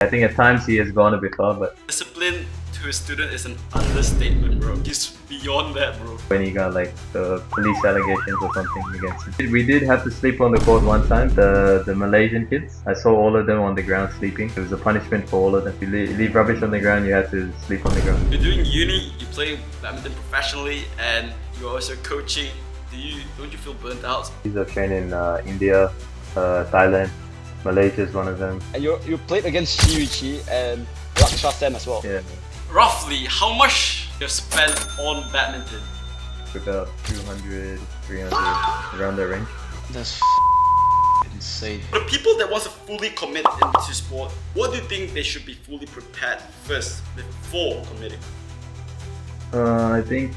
I think at times he has gone a bit far, but Discipline to a student is an understatement, bro. He's beyond that, bro. when he got like the police allegations or something against him. We did have to sleep on the court one time. The Malaysian kids, I saw all of them on the ground sleeping. It was a punishment for all of them. If you leave rubbish on the ground, you have to sleep on the ground. You're doing uni, you play badminton professionally, and you're also coaching. Don't you feel burnt out? These are trained in India, Thailand, Malaysia is one of them. And you played against Shiuichi and Raksha Sen as well. Yeah, Roughly, how much you spent on badminton? about 200, 300, around that range. That's insane. For the people that want to fully commit into sport, what do you think they should be fully prepared first before committing? I think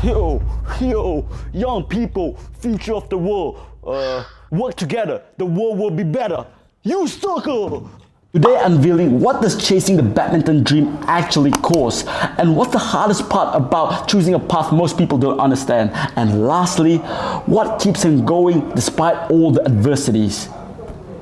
Yo, young people, future of the world. Work together, the world will be better. You sucker! Today unveiling what does chasing the badminton dream actually cost, and what's the hardest part about choosing a path most people don't understand, and lastly, what keeps him going despite all the adversities.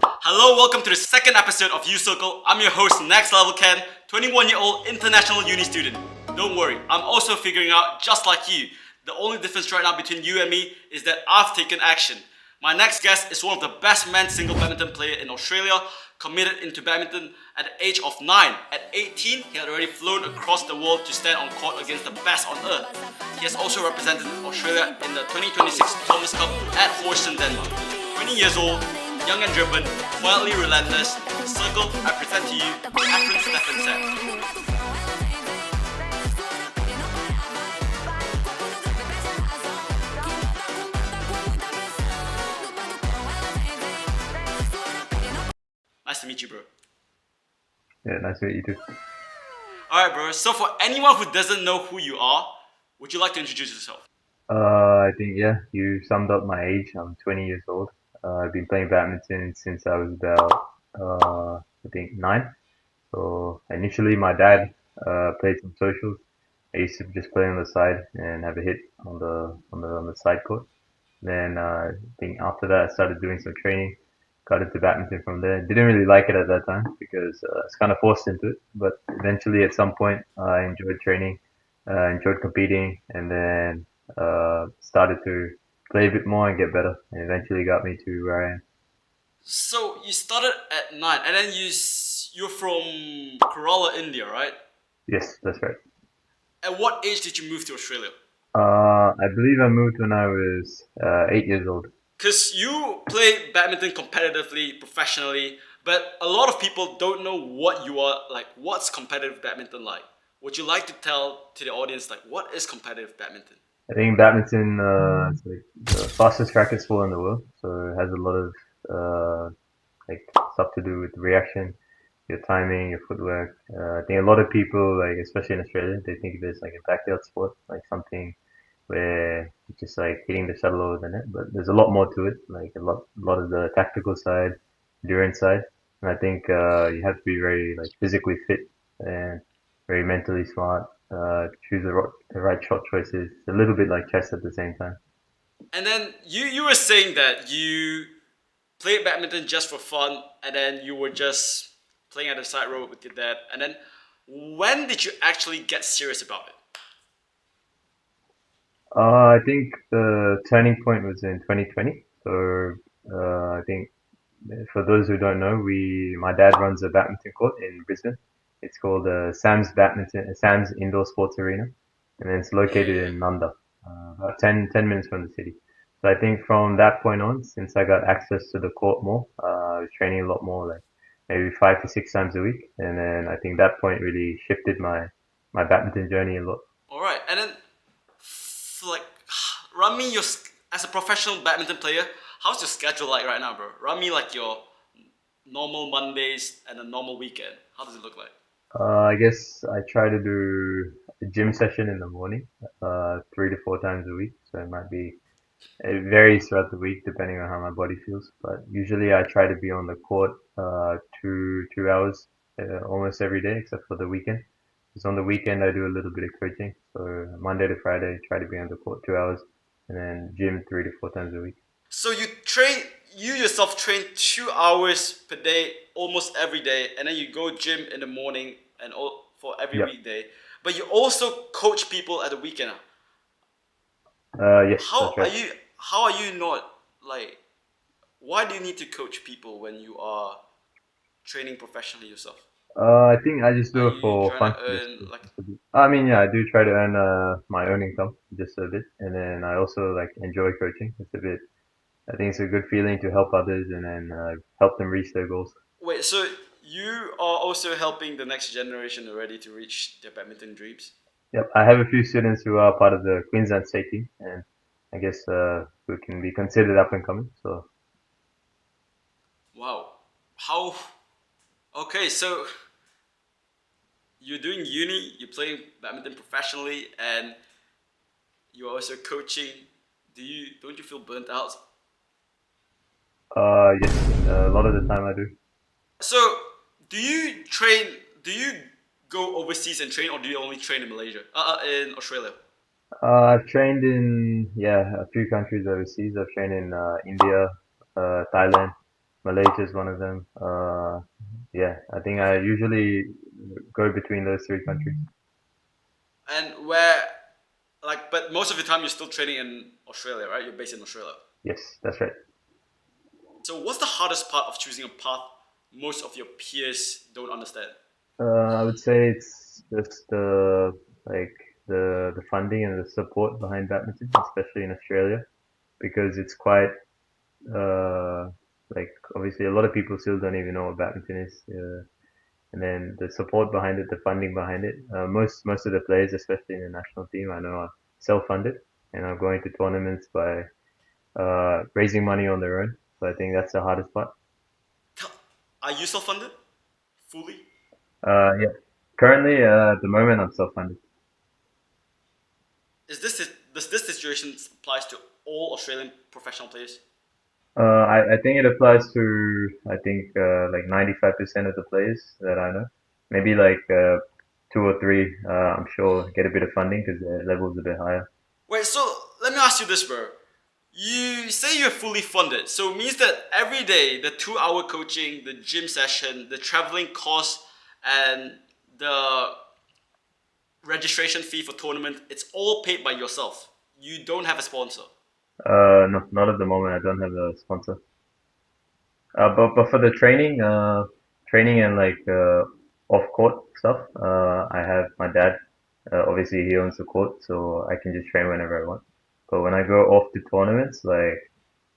Hello, welcome to the second episode of U Circle. I'm your host, Next Level Ken, 21-year-old international uni student. Don't worry, I'm also figuring out just like you. The only difference right now between you and me is that I've taken action. My next guest is one of the best men's single badminton player in Australia, committed into badminton at the age of 9. At 18, he had already flown across the world to stand on court against the best on earth. He has also represented Australia in the 2026 Thomas Cup at Horsens, Denmark. 20 years old, young and driven, quietly relentless. The circle, I present to you Ephraim Stephenson. Nice to meet you, bro. yeah, nice to meet you too. Alright, bro. So for anyone who doesn't know who you are, would you like to introduce yourself? I think yeah, you summed up my age. I'm 20 years old. I've been playing badminton since I was about I think 9. So initially my dad played some socials. I used to just play on the side and have a hit on the side court. Then I think after that I started doing some training. Got into badminton from there. Didn't really like it at that time because I was kind of forced into it. But eventually, at some point, I enjoyed training, enjoyed competing, and then started to play a bit more and get better. And eventually got me to where I am. So you started at 9 and then you're from Kerala, India, right? Yes, that's right. At what age did you move to Australia? I believe I moved when I was 8 years old. Because you play badminton competitively, professionally, but a lot of people don't know what you are like. What's competitive badminton like? Would you like to tell to the audience like what is competitive badminton? I think badminton is like the fastest racket sport in the world, so it has a lot of like stuff to do with reaction, your timing, your footwork. I think a lot of people, like especially in Australia, they think of it as like a backyard sport, like something where it's just like hitting the shuttle over the net. But there's a lot more to it, like a lot of the tactical side, endurance side, and I think you have to be very like physically fit and very mentally smart. Choose the right shot choices. It's a little bit like chess at the same time. And then you were saying that you played badminton just for fun, and then you were just playing at the side row with your dad. And then when did you actually get serious about it? I think the turning point was in 2020. So I think for those who don't know, my dad runs a badminton court in Brisbane. It's called Sam's Indoor Sports Arena, and then it's located in Nanda, about 10 minutes from the city. So I think from that point on, since I got access to the court more, I was training a lot more, like maybe 5 to 6 times a week, and then I think that point really shifted my badminton journey a lot. All right, and then like run me as a professional badminton player. How's your schedule like right now, bro? Run me like your normal Mondays and a normal weekend. How does it look like? I guess I try to do a gym session in the morning, 3 to 4 times a week. So it varies throughout the week depending on how my body feels. But usually I try to be on the court, 2 hours, almost every day except for the weekend. Because on the weekend I do a little bit of coaching. So Monday to Friday, try to be on the court 2 hours, and then gym 3 to 4 times a week. So you yourself train 2 hours per day almost every day, and then you go gym in the morning and for every Yep. weekday. But you also coach people at the weekend. Yes, How that's are right. you? How are you not like? Why do you need to coach people when you are training professionally yourself? I think I just Are do it you for trying fun. to Just, earn like? just a bit. I mean, yeah, I do try to earn my own income just a bit, and then I also like enjoy coaching. It's a bit. I think it's a good feeling to help others and then help them reach their goals. Wait, so you are also helping the next generation already to reach their badminton dreams? Yep, I have a few students who are part of the Queensland state team, and I guess who can be considered up and coming. So Wow. How? Okay, so you're doing uni, you're playing badminton professionally, and you're also coaching. Don't you feel burnt out? yes, a lot of the time I do. So do you train? Do you go overseas and train, or do you only train in Malaysia? In Australia. I've trained in a few countries overseas. I've trained in India, Thailand, Malaysia is one of them. Yeah, I think I Okay. usually go between those three countries. And where, like, but most of the time you're still training in Australia, right? You're based in Australia. Yes, that's right. So what's the hardest part of choosing a path most of your peers don't understand? I would say it's just like the funding and the support behind badminton, especially in Australia, because it's quite uh, like obviously a lot of people still don't even know what badminton is. And then the support behind it, the funding behind it. Most of the players, especially in the national team, I know are self-funded and are going to tournaments by raising money on their own. So I think that's the hardest part. Are you self-funded fully? Yeah. Currently, at the moment, I'm self-funded. Does this situation applies to all Australian professional players? I think it applies to I think like 95% of the players that I know. Maybe like two or three. I'm sure get a bit of funding because their level's a bit higher. Wait, so let me ask you this, bro. You say you're fully funded, so it means that every day the 2 hour coaching, the gym session, the traveling cost, and the registration fee for tournament, it's all paid by yourself. You don't have a sponsor. No, not at the moment. I don't have a sponsor. But for the training and like off court stuff, I have my dad. Obviously, he owns the court, so I can just train whenever I want. But when I go off to tournaments, like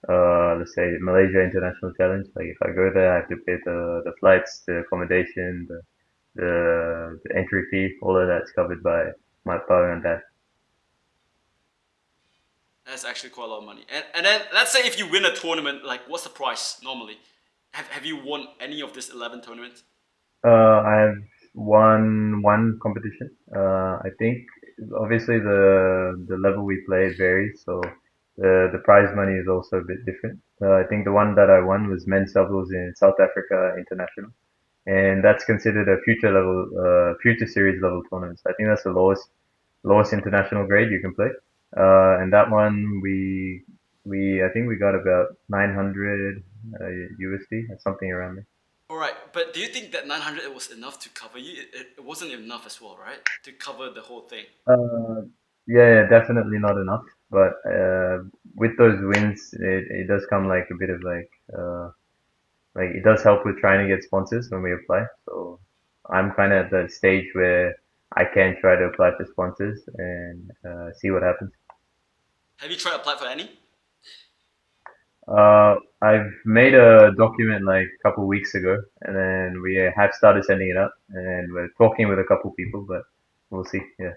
let's say Malaysia International Challenge, like if I go there, I have to pay the flights, the accommodation, the entry fee. All of that's covered by my father and dad. That's actually quite a lot of money. And then let's say if you win a tournament, like what's the price normally? Have you won any of these 11 tournaments? I have one competition. I think obviously the level we play varies, so the prize money is also a bit different. I think the one that I won was men's doubles in South Africa International, and that's considered a future series level tournament. So I think that's the lowest international grade you can play. And that one I think we got about 900 USD or something around there. All right, but do you think that 900 was enough to cover you? It wasn't enough as well, right? To cover the whole thing. Uh, yeah, definitely not enough. But with those wins, it does come like a bit of like it does help with trying to get sponsors when we apply. So I'm kind of at the stage where I can try to apply for sponsors and see what happens. Have you tried to apply for any? I've made a document like a couple weeks ago, and then we have started sending it up, and we're talking with a couple people, but we'll see. Yeah.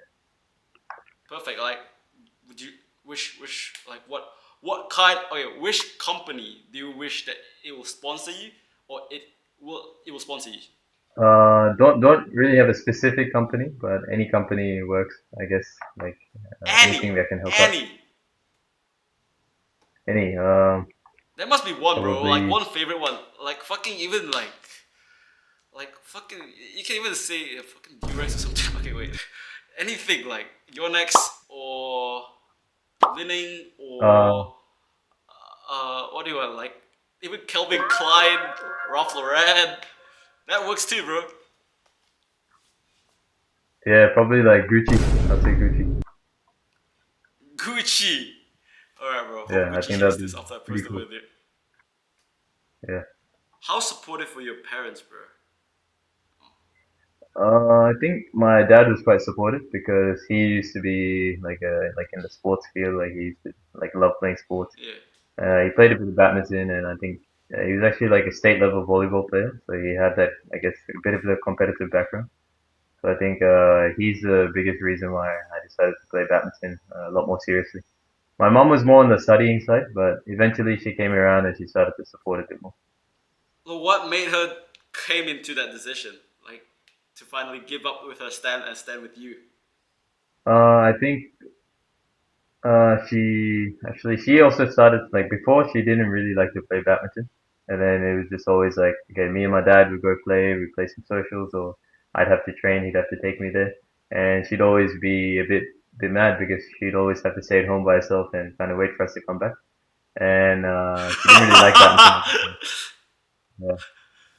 Perfect. Like, would you wish like what kind? Okay, which company do you wish that it will sponsor you, or it will sponsor you? Don't really have a specific company, but any company works, I guess. Like anything Any, that can help out. any. Any, There must be one, bro. Like probably. one favorite one. Like fucking even like fucking. You can even say fucking Durex or something. Okay, wait. Anything like Yonex or Linning Uh, or what do you want? Like even Calvin Klein, Ralph Lauren. That works too, bro. Yeah, probably like Gucci. I'll say Gucci. Gucci. Alright, bro. Hope Yeah, I Gucci think hears that'd this be after I pretty post cool. over there. Yeah. How supportive were your parents, bro? I think my dad was quite supportive because he used to be like in the sports field. Like he used to like love playing sports. Yeah. He played a bit of badminton, and I think he was actually like a state level volleyball player. So he had that, I guess, a bit of a competitive background. So I think he's the biggest reason why I decided to play badminton a lot more seriously. My mom was more on the studying side, but eventually she came around and she started to support it a bit more. So what made her came into that decision? Like to finally give up with her stand and stand with you? I think she also started like before she didn't really like to play badminton, and then it was just always like okay, me and my dad would go play, we'd play some socials, or I'd have to train, he'd have to take me there, and she'd always be a bit mad because she'd always have to stay at home by herself and kind of wait for us to come back, and she didn't really like badminton at the time. Yeah.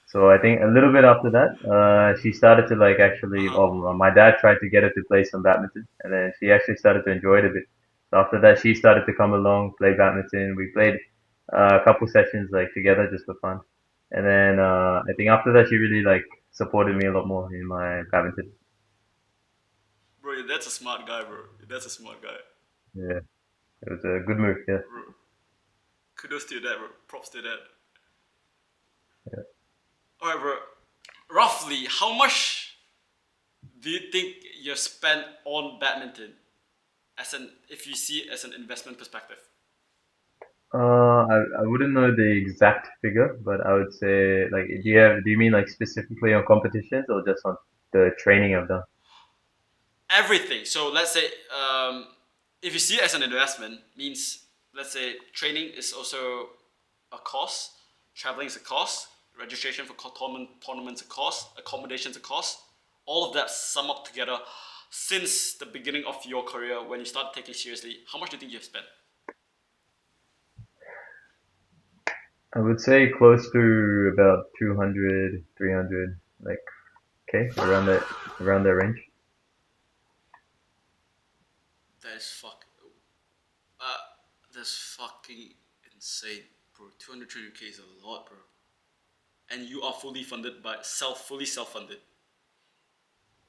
So I think a little bit after that, she started to like actually. Uh-huh. Oh, my dad tried to get her to play some badminton, and then she actually started to enjoy it a bit. So after that, she started to come along, play badminton. We played a couple sessions like together just for fun, and then I think after that, she really like supported me a lot more in my badminton. Bro, that's a smart guy, bro. That's a smart guy. Yeah, it was a good move. Yeah. Bro. Kudos to that, bro. Props to that. Yeah. Alright, bro. Roughly, how much do you think you spent on badminton? As an if you see it as an investment perspective. I wouldn't know the exact figure, but I would say like do you mean like specifically on competitions or just on the training I've done? Everything. So let's say if you see it as an investment, means let's say training is also a cost, traveling is a cost, registration for tournaments a cost, accommodations a cost. All of that sum up together since the beginning of your career when you start taking seriously. How much do you think you have spent? I would say close to about 200, 300, like, okay, around that range. That is uh, that's fucking insane, bro. 200k is a lot, bro. And you are fully funded by fully self-funded.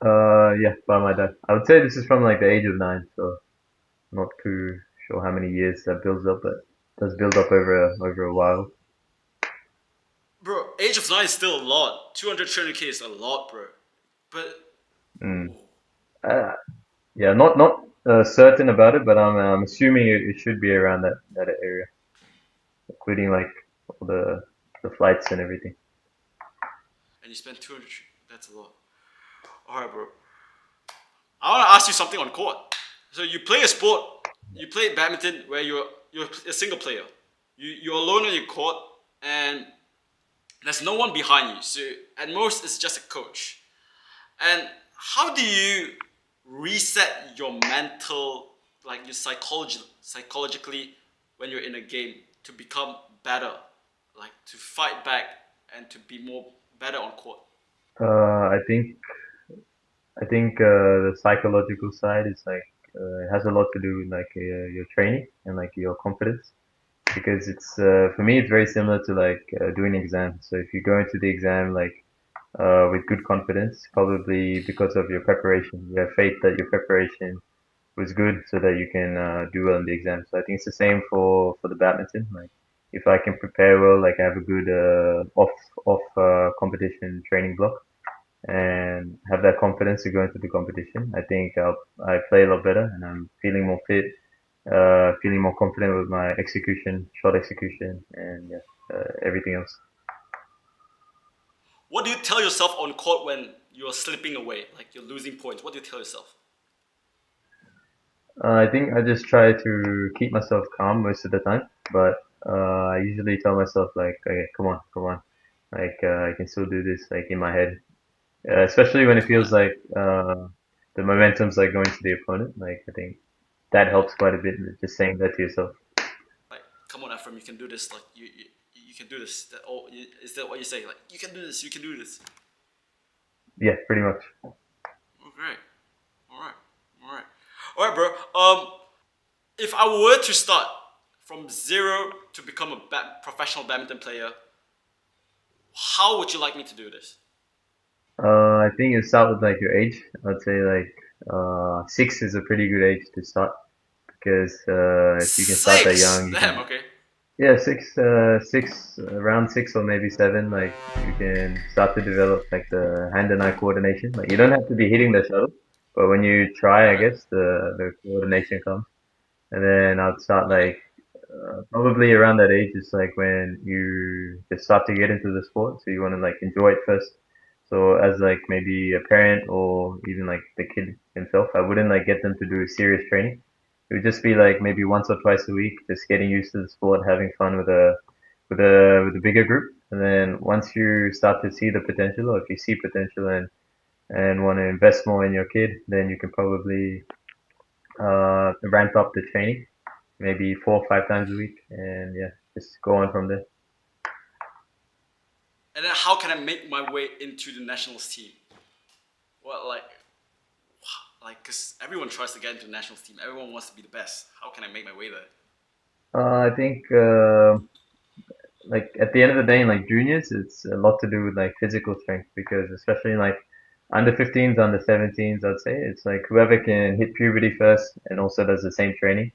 Yeah, by my dad. I would say this is from like the age of 9, so not too sure how many years that builds up, but it does build up over a while. Bro, age of 9 is still a lot. 200k is a lot, bro. But Mm. Uh, yeah, not certain about it, but I'm assuming it should be around that area, including like all the flights and everything. and you spend 200, that's a lot. Alright, bro. I want to ask you something on court. So you play a sport, you play badminton where you're a single player. You're alone on your court and there's no one behind you. So at most it's just a coach. And how do you reset your mental, like your psychologically when you're in a game to become better, like to fight back and to be more better on court? I think the psychological side is like it has a lot to do with like your training and like your confidence because it's for me it's very similar to like doing exams. So if you go into the exam like with good confidence, probably because of your preparation, you have faith that your preparation was good so that you can do well in the exam. So I think it's the same for the badminton. Like if I can prepare well, like I have a good off competition training block and have that confidence to go into the competition. I think I play a lot better and I'm feeling more fit, feeling more confident with my execution, shot execution, and yeah, everything else. What do you tell yourself on court when you're slipping away, like you're losing points? What do you tell yourself? I think I just try to keep myself calm most of the time, but I usually tell myself like, okay, come on, like I can still do this, like in my head, especially when it Come on, feels Ephraim. like the momentum's like going to the opponent. Like I think that Yeah. helps quite a bit, just saying that to yourself. Like, come on, Ephraim, you can do this. Like, you can do this. Is that what you say? Like, you can do this. You can do this. Yeah, pretty much. Okay. All right. All right. All right, bro. If I were to start from zero to become a professional badminton player, how would you like me to do this? I think you start with like your age. I'd say like 6 is a pretty good age to start because if you can start that young, Six. you Damn. can. Okay. Yeah, around 6 or maybe 7, like you can start to develop like the hand and eye coordination. Like you don't have to be hitting the shuttle, but when you try, I Right. guess the coordination comes. And then I'd start Okay. like probably around that age is like when you just start to get into the sport, so you want to like enjoy it first. So as like maybe a parent or even like the kid himself, I wouldn't like get them to do serious training. It would just be like maybe once or twice a week, just getting used to the sport, having fun with a bigger group. And then once you start to see the potential, or if you see potential and want to invest more in your kid, then you can probably ramp up the training, maybe 4 or 5 times a week, and yeah, just go on from there. And then how can I make my way into the nationals team? Well, cause everyone tries to get into the nationals team. Everyone wants to be the best. How can I make my way there? I think like at the end of the day, in like juniors, it's a lot to do with like physical strength because especially in like under 15s, under 17s, I'd say it's like whoever can hit puberty first and also does the same training,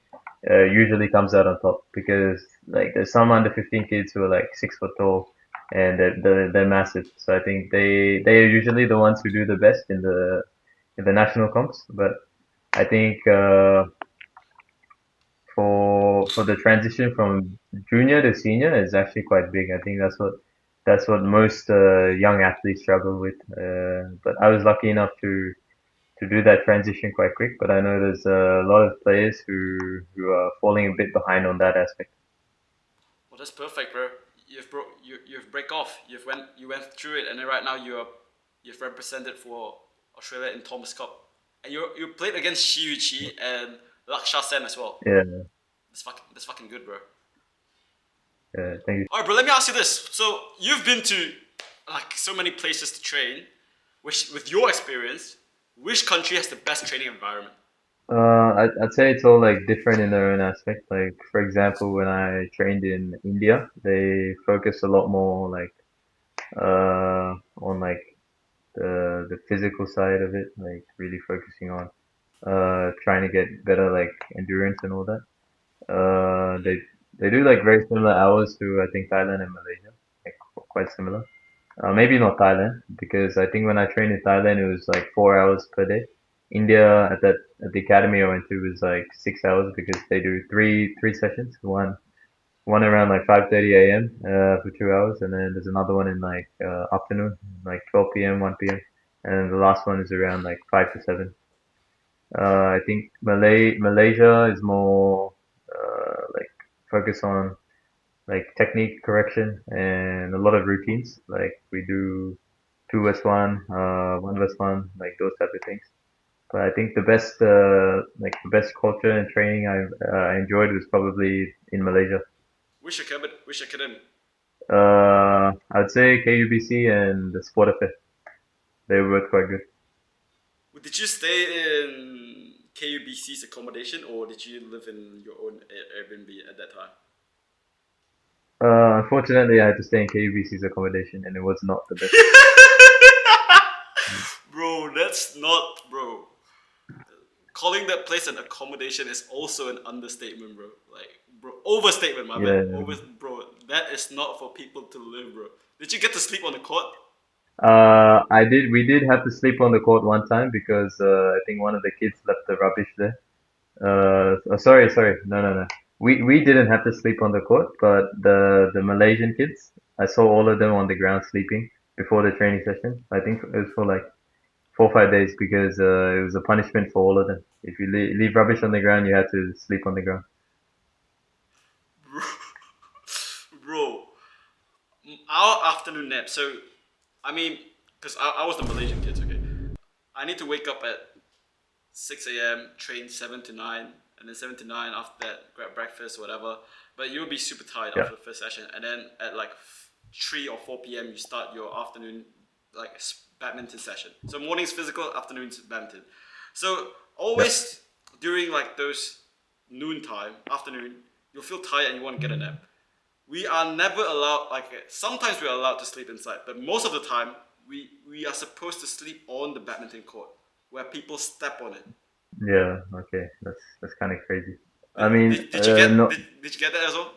usually comes out on top because like there's some under 15 kids who are like 6 foot tall and they're massive. So I think they are usually the ones who do the best in the national comps. But I think for the transition from junior to senior is actually quite big. I think that's what most young athletes struggle with. But I was lucky enough to do that transition quite quick. But I know there's a lot of players who are falling a bit behind on that aspect. Well, that's perfect, bro. You've break off. You went through it, and then right now you've represented for Australia in Thomas Cup, and you played against Shi Yuqi and Laksha Sen as well. Yeah, That's fucking good, bro. thank you. All right, bro. Let me ask you this. So you've been to like so many places to train. Which, with your experience, which country has the best training environment? I'd say it's all like different in their own aspect. Like for example, when I trained in India, they focus a lot more like on like the physical side of it, like really focusing on trying to get better like endurance and all that. They do like very similar hours to I think Thailand and Malaysia, like quite similar. Maybe not Thailand because I think when I trained in Thailand it was like 4 hours per day. India at the academy I went to was like 6 hours because they do three sessions. One around like 5:30 a.m. For 2 hours, and then there's another one in like afternoon, like 12 p.m., 1 p.m., and the last one is around like 5 to 7. I think Malaysia is more like focus on like technique correction and a lot of routines. Like we do 2 versus 1, 1 versus 1, like those type of things. But I think the best culture and training I enjoyed was probably in Malaysia. Which academy? I'd say KUBC and the Sport Affair. They were both quite good. Did you stay in KUBC's accommodation or did you live in your own Airbnb at that time? Unfortunately, I had to stay in KUBC's accommodation, and it was not the best. Bro, that's not, bro. Calling that place an accommodation is also an understatement, bro. Like, bro, overstatement, my bad. Yeah. Bro, that is not for people to live, bro. Did you get to sleep on the court? I did. We did have to sleep on the court one time because I think one of the kids left the rubbish there. Sorry. No, no, no. We didn't have to sleep on the court, but the Malaysian kids, I saw all of them on the ground sleeping before the training session. I think it was for like 4 or 5 days because it was a punishment for all of them. If you leave rubbish on the ground, you had to sleep on the ground. Bro, our afternoon nap. So, I mean, because I was the Malaysian kids, okay? I need to wake up at 6 a.m., train 7 to 9, and then 7 to 9 after that, grab breakfast, whatever. But you'll be super tired Yeah. after the first session. And then at like 3 or 4 p.m., you start your afternoon, like badminton session. So mornings physical, afternoons badminton. So Yep. always during like those noon time, afternoon, you'll feel tired and you want to get a nap. We are never allowed, like sometimes we're allowed to sleep inside, but most of the time we are supposed to sleep on the badminton court where people step on it. Yeah. Okay. That's kind of crazy. I mean, Did you get no, did you get that as well?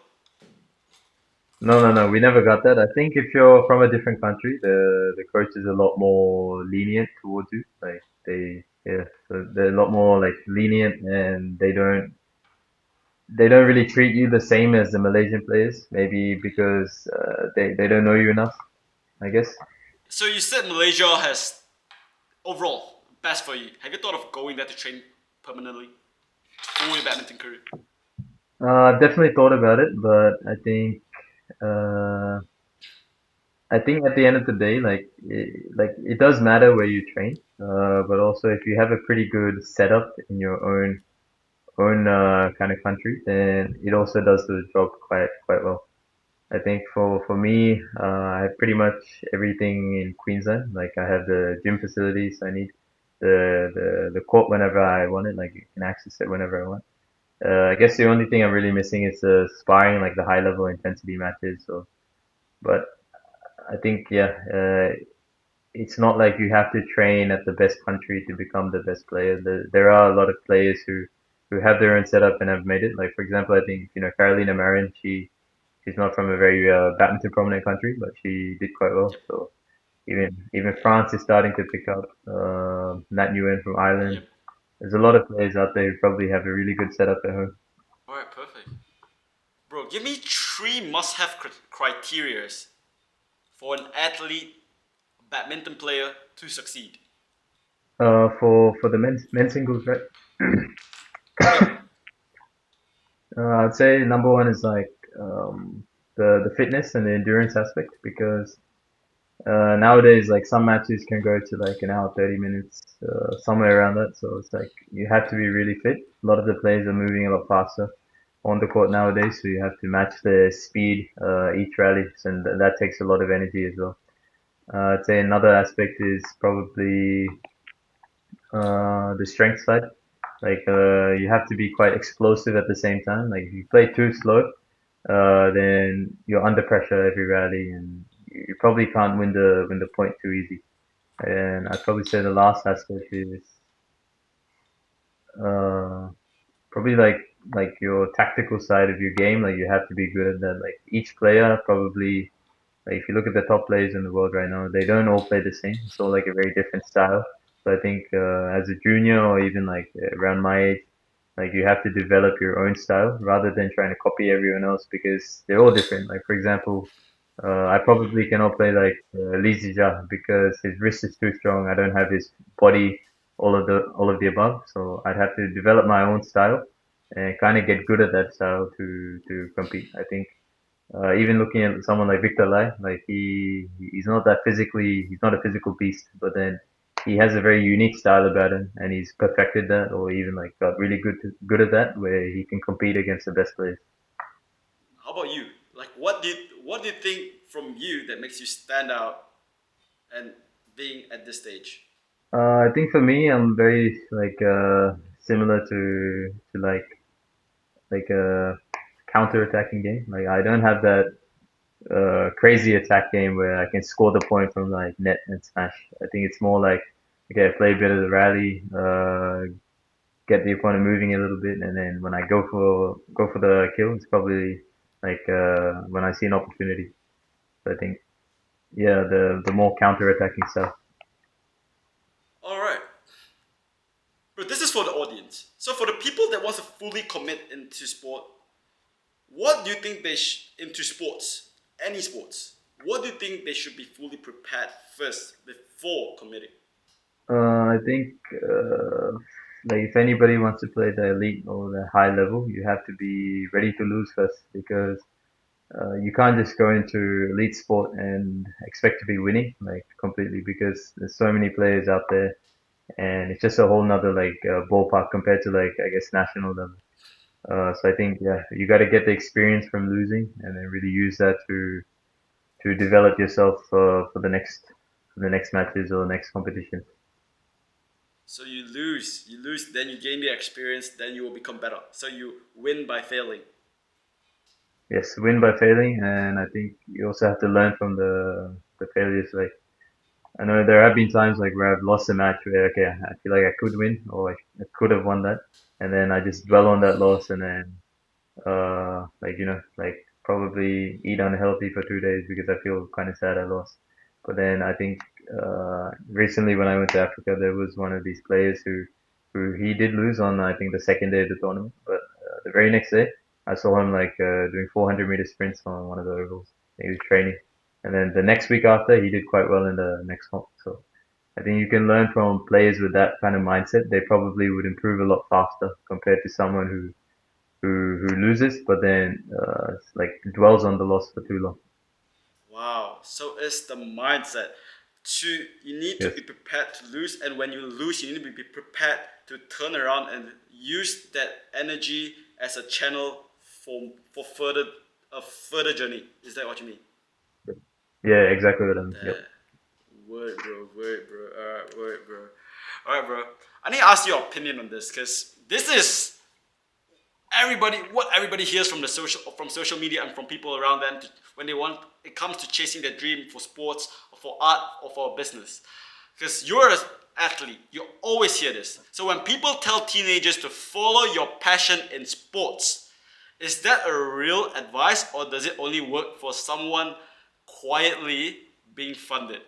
no. We never got that. I think if you're from a different country, the coach is a lot more lenient towards you. Like yeah, so they're a lot more like lenient, and they don't really treat you the same as the Malaysian players. Maybe because they don't know you enough, I guess. So you said Malaysia has overall best for you. Have you thought of going there to train permanently for your badminton career? I've definitely thought about it, but uh, I think at the end of the day, like it does matter where you train. But also if you have a pretty good setup in your own kind of country, then it also does the job quite well. I think for me, I have pretty much everything in Queensland. Like I have the gym facilities I need, the court whenever I want it. Like you can access it whenever I want. I guess the only thing I'm really missing is the sparring, like the high level intensity matches. So, but I think yeah, it's not like you have to train at the best country to become the best player. There are a lot of players who have their own setup and have made it. Like for example, I think Carolina Marin, she's not from a very badminton prominent country, but she did quite well. Yep. So even France is starting to pick up. Nat Nguyen from Ireland. Yep. There's a lot of players out there who probably have a really good setup at home. All right, perfect. Bro, give me three must-have criterias for an athlete, badminton player to succeed. For the men's singles, right? Yep. I'd say number one is like the fitness and the endurance aspect because nowadays like some matches can go to like an hour 30 minutes somewhere around that. So it's like you have to be really fit. A lot of the players are moving a lot faster on the court nowadays, so you have to match the speed each rally, and that takes a lot of energy as well. I'd say another aspect is probably the strength side. Like you have to be quite explosive at the same time. Like if you play too slow, then you're under pressure every rally, and you probably can't win the point too easy. And I'd probably say the last aspect is uh, probably like your tactical side of your game. Like you have to be good at that. Like each player probably like if you look at the top players in the world right now, they don't all play the same. It's all like a very different style. So I think as a junior or even like around my age, like you have to develop your own style rather than trying to copy everyone else because they're all different. Like for example, I probably cannot play like Lee Zija because his wrist is too strong. I don't have his body, all of the above. So I'd have to develop my own style and kind of get good at that style to compete. I think even looking at someone like Victor Lai, like he's not a physical beast, but then he has a very unique style about him, and he's perfected that, or even like got really good at that, where he can compete against the best players. How about you? Like, what do you think from you that makes you stand out and being at this stage? I think for me, I'm very like similar to like a counter attacking game. Like I don't have that crazy attack game where I can score the point from like net and smash. I think it's more like okay, play a bit of the rally, get the opponent moving a little bit, and then when I go for the kill, it's probably like when I see an opportunity. So I think yeah, the more counter attacking stuff. All right, but this is for the audience. So for the people that want to fully commit into sport, what do you think into sports, any sports? What do you think they should be fully prepared first before committing? I think like if anybody wants to play the elite or the high level, you have to be ready to lose first because you can't just go into elite sport and expect to be winning like completely because there's so many players out there and it's just a whole nother like ballpark compared to like I guess national level. So I think yeah, you got to get the experience from losing and then really use that to develop yourself for the next the next matches or next competition. So you lose, then you gain the experience, then you will become better. So you win by failing. Yes, win by failing, and I think you also have to learn from the failures. Like I know there have been times like where I've lost a match where okay, I feel like I could win or I could have won that, and then I just dwell on that loss and then like like probably eat unhealthy for 2 days because I feel kind of sad I lost. But then I think recently when I went to Africa, there was one of these players who he did lose on I think the second day of the tournament, but the very next day I saw him like doing 400-meter sprints on one of the ovals. He was training, and then the next week after he did quite well in the next comp. So I think you can learn from players with that kind of mindset. They probably would improve a lot faster compared to someone who loses, but then like dwells on the loss for too long. Wow. So it's the mindset. You need to Yes, be prepared to lose, and when you lose, you need to be prepared to turn around and use that energy as a channel for further journey. Is that what you mean? yeah, exactly what I mean. Yep. That word, bro. Word, bro. Alright, word, bro. Alright, bro. I need to ask your opinion on this because this is what everybody hears from social media and from people around them when they want it comes to chasing their dream for sports or for art or for a business. Because you're an athlete, you always hear this. So when people tell teenagers to follow your passion in sports, is that a real advice or does it only work for someone quietly being funded?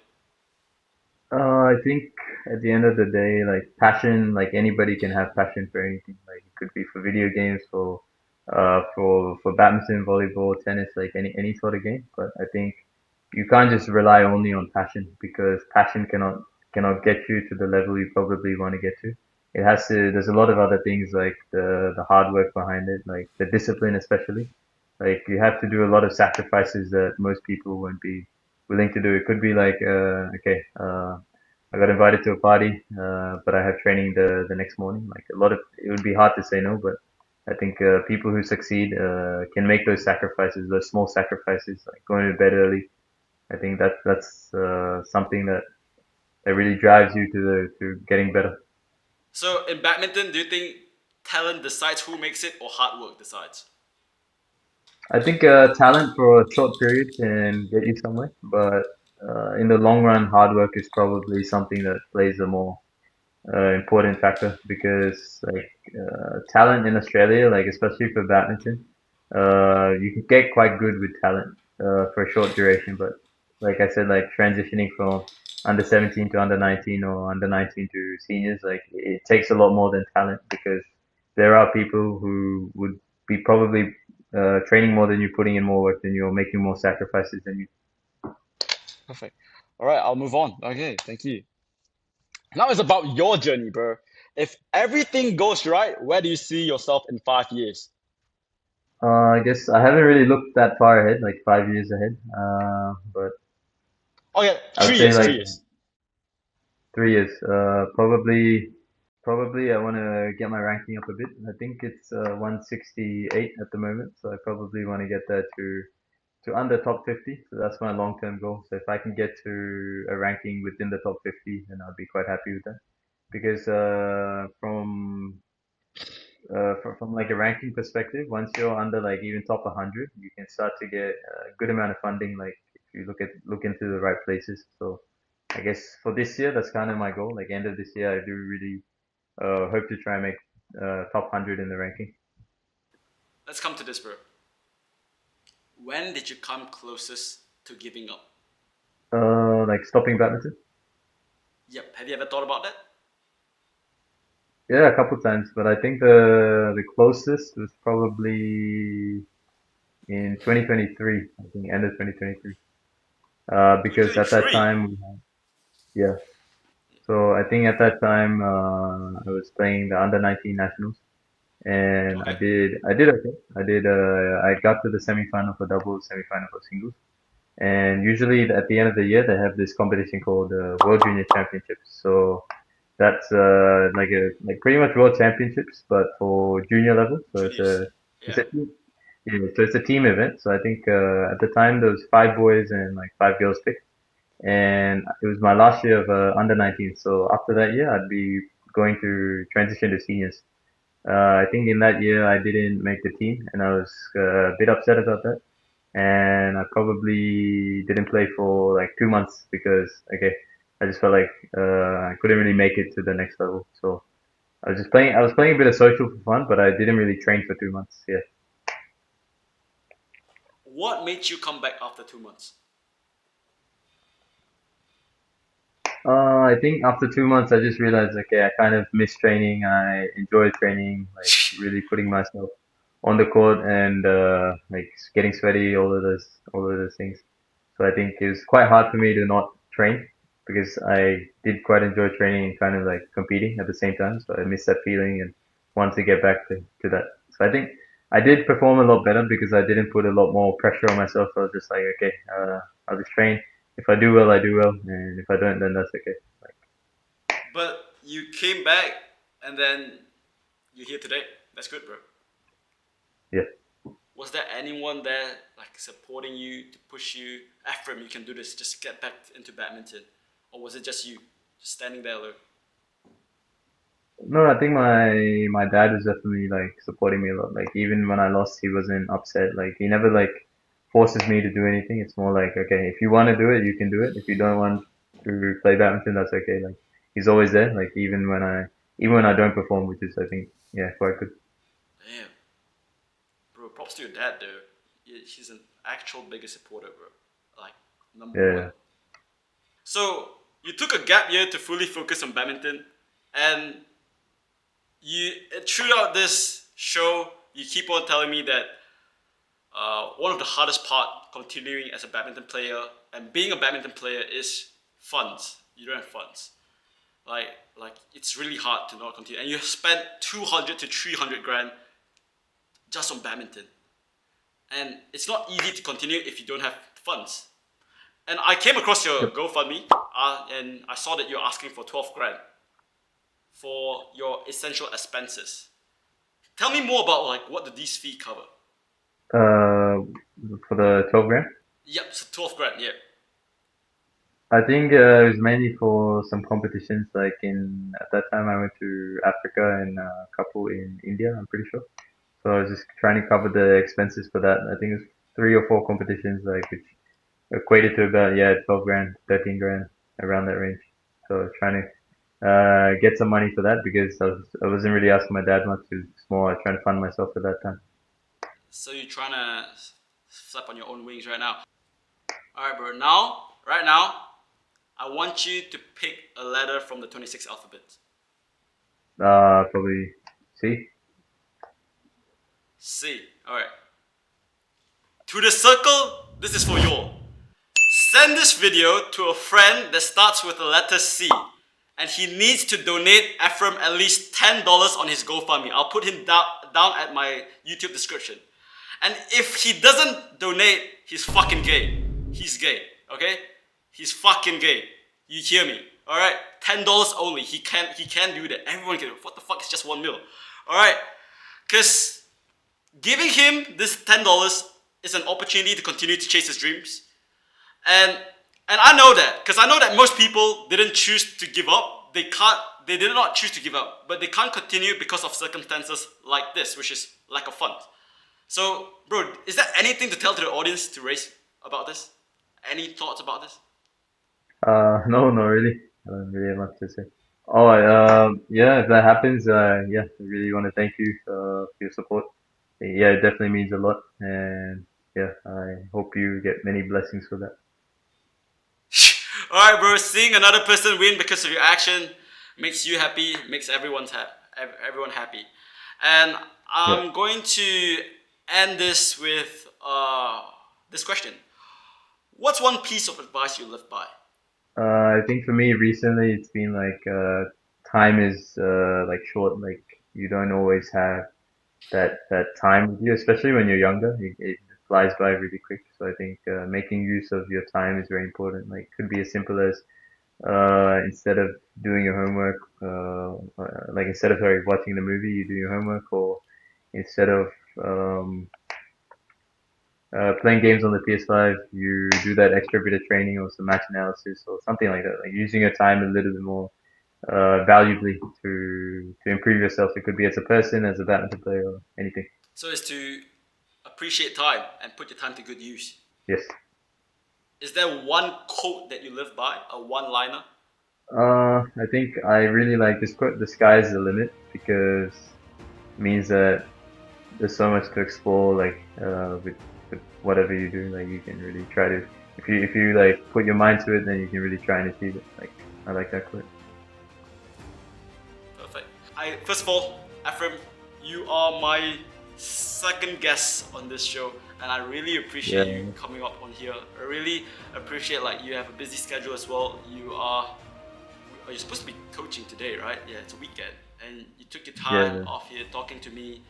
I think at the end of the day, like passion, like anybody can have passion for anything. Like it could be for video games, for badminton, volleyball, tennis, like any sort of game. But I think you can't just rely only on passion because passion cannot get you to the level you probably want to get to. It has to. There's a lot of other things like the hard work behind it, like the discipline especially. Like you have to do a lot of sacrifices that most people won't be willing to do. It could be like okay, I got invited to a party, but I have training the next morning. Like a lot of it would be hard to say no, but I think people who succeed can make those sacrifices, those small sacrifices, like going to bed early. I think that's something that really drives you to getting better. So in badminton, do you think talent decides who makes it or hard work decides? I think talent for a short period can get you somewhere, but in the long run, hard work is probably something that plays a more important factor because like talent in Australia, like especially for badminton, you can get quite good with talent for a short duration, but like I said, like transitioning from under 17 to under 19 or under 19 to seniors, like it takes a lot more than talent because there are people who would be probably training more than you, putting in more work than you, or making more sacrifices than you. Perfect. All right, I'll move on. Okay, thank you. Now it's about your journey, bro. If everything goes right, where do you see yourself in 5 years? I guess I haven't really looked that far ahead, like 5 years ahead. But Oh yeah, I would three say years, like 3 years. 3 years. Probably I want to get my ranking up a bit. I think it's 168 at the moment, so I probably want to get there to under top 50. So that's my long-term goal. So if I can get to a ranking within the top 50, then I'll be quite happy with that. Because from like a ranking perspective, once you're under like even top 100, you can start to get a good amount of funding. Like if you look into the right places. So I guess for this year, that's kind of my goal. Like end of this year, I do really hope to try and make top 100 in the ranking. Let's come to this, bro. When did you come closest to giving up? Like stopping badminton. Yep. Have you ever thought about that? Yeah, a couple times, but I think the closest was probably in 2023. I think end of 2023. Because at that 2023. time, yeah. So I think at that time I was playing the under 19 nationals, and Okay. I did okay. I got to the semi-final for doubles, semi-final for singles, and usually at the end of the year they have this competition called the World Junior Championships. So that's like pretty much World Championships, but for junior level. So Juniors. it's Yeah. a team, yeah, so it's a team event. So I think at the time there was five boys and like five girls picked. and it was my last year of under 19. So after that year, I'd be going to transition to seniors. I think in that year I didn't make the team, and I was a bit upset about that. And I probably didn't play for like 2 months because okay, I just felt like I couldn't really make it to the next level. So I was just playing. I was playing a bit of social for fun, but I didn't really train for 2 months. Yeah. What made you come back after 2 months? I think after 2 months, I just realized, okay, I kind of miss training. I enjoy training, like really putting myself on the court and like getting sweaty, all of those things. So I think it was quite hard for me to not train because I did quite enjoy training and kind of like competing at the same time. So I missed that feeling and wanted to get back to that. So I think I did perform a lot better because I didn't put a lot more pressure on myself. I was just like, okay, I'll just train. If I do well, I do well, and if I don't, then that's okay. Like, But you came back and then you're here today. That's good, bro. yeah. Was there anyone there like supporting you to push you? Ephraim, you can do this. Just get back into badminton, or was it just you, just standing there alone? No, I think my dad was definitely like supporting me a lot. Like even when I lost, he wasn't upset. Like he never like forces me to do anything. It's more like, okay, if you want to do it, you can do it. If you don't want to play badminton, that's okay. Like he's always there. Like even when I don't perform, which is I think yeah quite good. Damn, bro. Props to your dad, though. He's an actual biggest supporter, bro. Like number one. Yeah. So you took a gap year to fully focus on badminton, and you throughout this show, you keep on telling me that one of the hardest part continuing as a badminton player and being a badminton player is funds. You don't have funds. Like like it's really hard to not continue, and you spent 200 to 300 grand just on badminton, and it's not easy to continue if you don't have funds. And I came across your Yep. GoFundMe, and I saw that you're asking for 12 grand for your essential expenses. Tell me more about like what do these fees cover? Uh, for the 12 grand. Yep, so 12 grand. Yeah. I think it was mainly for some competitions. Like in at that time, I went to Africa and a couple in India. I'm pretty sure. So I was just trying to cover the expenses for that. I think it was 3 or 4 competitions, like which equated to about yeah 12 grand, 13 grand, around that range. So I was trying to get some money for that because I wasn't really asking my dad much. It was more trying to fund myself at that time. So you're trying to flap on your own wings right now. All right, bro. Now, right now, I want you to pick a letter from the 26 alphabet. Probably C. C. All right. To the circle, this is for you all. Send this video to a friend that starts with the letter C, and he needs to donate Ephraim at least $10 on his GoFundMe. I'll put him down at my YouTube description. And if he doesn't donate, he's fucking gay. He's gay, okay? He's fucking gay. You hear me? All right, $10 only. He can do that. Everyone can. What the fuck is just 1 mil? All right, because giving him this $10 is an opportunity to continue to chase his dreams. And I know that because I know that most people didn't choose to give up. They did not choose to give up, but they can't continue because of circumstances like this, which is lack of funds. So, bro, is there anything to tell to the audience to raise about this? Any thoughts about this? No, not really. I don't really have much to say. Oh, yeah, if that happens, yeah, I really want to thank you for your support. Yeah, it definitely means a lot, and yeah, I hope you get many blessings for that. All right, bro. Seeing another person win because of your action makes you happy, makes everyone happy. And Yeah. I'm going to end this with this question: what's one piece of advice you live by? I think for me recently it's been like time is like short. Like you don't always have that time with you, especially when you're younger. It flies by really quick. So I think making use of your time is very important. Like could be as simple as instead of doing your homework, like instead of sorry watching the movie, you do your homework, or instead of um, playing games on the PS5, you do that extra bit of training or some match analysis or something like that, like using your time a little bit more valuably to improve yourself. It could be as a person, as a badminton player, or anything. So it's to appreciate time and put your time to good use. Yes. Is there one quote that you live by, a one-liner? I think I really like this quote: "The sky is the limit," because it means that there's so much to explore. Like with whatever you do, like you can really try to. If you like put your mind to it, then you can really try and achieve it. Like I like that quote. Perfect. First of all, Ephraim, you are my second guest on this show, and I really appreciate Yeah. you coming up on here. I really appreciate like you have a busy schedule as well. You're supposed to be coaching today, right? Yeah, it's a weekend, and you took your time Yeah. off here talking to me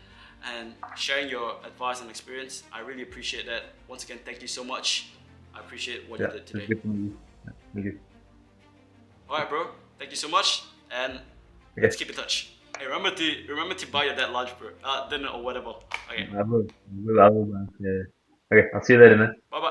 and sharing your advice and experience. I really appreciate that. Once again, thank you so much. I appreciate what Yeah. you did It's today. good to meet you. Yeah, thank you. All right, bro. Thank you so much, and Okay. let's keep in touch. Hey, remember to buy your dad lunch, bro. Dinner or whatever. Okay. I will. Yeah. Okay. I'll see you later, man. Bye bye.